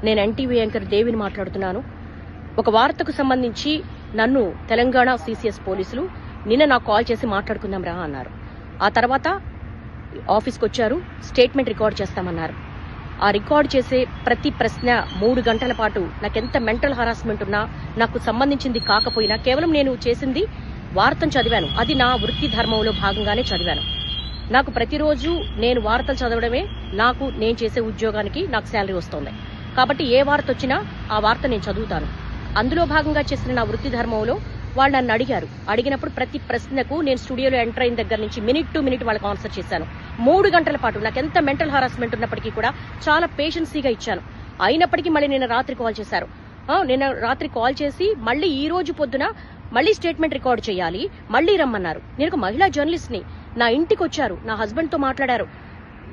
నేను NTV anchor దేవిని మాట్లాడుతున్నాను. ఒక వార్తకు సంబంధించి నన్ను తెలంగాణ సిసిఎస్ పోలీసులు నిన్న నాకు కాల్ చేసి మాట్లాడుకుందాం రా అన్నారు. ఆ తర్వాత ఆఫీస్కి వచ్చారు, స్టేట్మెంట్ రికార్డ్ చేస్తామన్నారు. ఆ రికార్డ్ చేసే ప్రతి ప్రశ్న 3 గంటల పాటు నాకెంత మెంటల్ హరాస్మెంట్ ఉన్నా, నాకు సంబంధించింది కాకపోయినా, కేవలం నేను చేసింది వార్తను చదివాను. అది నా వృత్తి ధర్మంలో భాగంగానే చదివాను. నాకు ప్రతిరోజు నేను వార్తలు చదవడమే నేను చేసే ఉద్యోగానికి నాకు శాలరీ వస్తుంది. కాబట్టి ఏ వార్త వచ్చినా ఆ వార్త నేను చదువుతాను. అందులో భాగంగా చేసిన నా వృత్తి ధర్మంలో వాళ్ళు నన్ను అడిగినప్పుడు ప్రతి ప్రశ్నకు నేను స్టూడియోలో ఎంటర్ అయిన దగ్గర నుంచి మినిట్ టు మినిట్ వాళ్ళకి ఆన్సర్ చేశాను. 3 గంటల పాటు నాకు ఎంత మెంటల్ హరాస్మెంట్ ఉన్నప్పటికీ కూడా చాలా పేషెన్సీగా ఇచ్చాను. అయినప్పటికీ మళ్ళీ నిన్న రాత్రి కాల్ చేశారు. నిన్న రాత్రి కాల్ చేసి మళ్ళీ ఈ రోజు పొద్దున మళ్ళీ స్టేట్మెంట్ రికార్డ్ చేయాలి, మళ్ళీ రమ్మన్నారు. నేను ఒక మహిళా జర్నలిస్ట్ ని, నా ఇంటికి వచ్చారు, నా హస్బెండ్ తో మాట్లాడారు.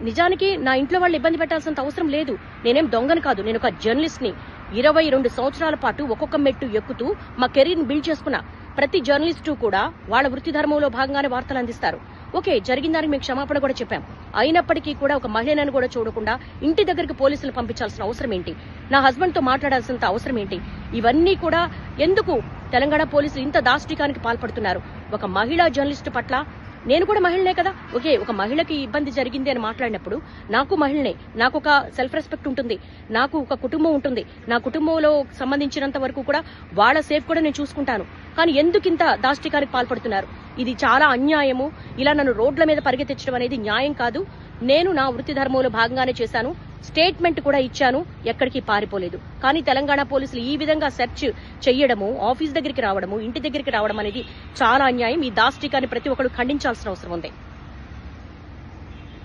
నిజానికి నా ఇంట్లో వాళ్ళు ఇబ్బంది పెట్టాల్సినంత అవసరం లేదు. నేనేం దొంగను కాదు, నేను ఒక జర్నలిస్ట్ ని. 22 సంవత్సరాల పాటు ఒక్కొక్క మెట్టు ఎక్కుతూ మా కెరీర్ ని బిల్డ్ చేసుకున్నా. ప్రతి జర్నలిస్టు కూడా వాళ్ళ వృత్తి ధర్మంలో భాగంగానే వార్తలు అందిస్తారు. ఓకే, జరిగిన దానికి మీకు క్షమాపణ కూడా చెప్పాం. అయినప్పటికీ కూడా ఒక మహిళను కూడా చూడకుండా ఇంటి దగ్గరికి పోలీసులు పంపించాల్సిన అవసరం ఏంటి? నా హస్బెండ్ తో మాట్లాడాల్సినంత అవసరం ఏంటి? ఇవన్నీ కూడా ఎందుకు తెలంగాణ పోలీసులు ఇంత దాష్టికానికి పాల్పడుతున్నారు? ఒక మహిళా జర్నలిస్టు పట్ల నేను కూడా మహిళనే కదా. ఓకే, ఒక మహిళకి ఇబ్బంది జరిగింది అని మాట్లాడినప్పుడు నాకు మహిళనే, నాకు ఒక సెల్ఫ్ రెస్పెక్ట్ ఉంటుంది, నాకు ఒక కుటుంబం ఉంటుంది. నా కుటుంబంలో సంబంధించినంత వరకు కూడా వాళ్ళ సేఫ్ కూడా నేను చూసుకుంటాను. కానీ ఎందుకు ఇంత దాష్టికానికి పాల్పడుతున్నారు? ఇది చాలా అన్యాయము. ఇలా నన్ను రోడ్ల మీద పరిగెత్తించడం అనేది న్యాయం కాదు. నేను నా వృత్తి ధర్మంలో భాగంగానే చేశాను, స్టేట్మెంట్ కూడా ఇచ్చాను, ఎక్కడికి పారిపోలేదు. కానీ తెలంగాణ పోలీసులు ఈ విధంగా సెర్చ్ చెయ్యడము, ఆఫీస్ దగ్గరికి రావడము, ఇంటి దగ్గరికి రావడం అనేది చాలా అన్యాయం. ఈ దాష్టికాన్ని ప్రతి ఒక్కరు ఖండించాల్సిన అవసరం ఉంది.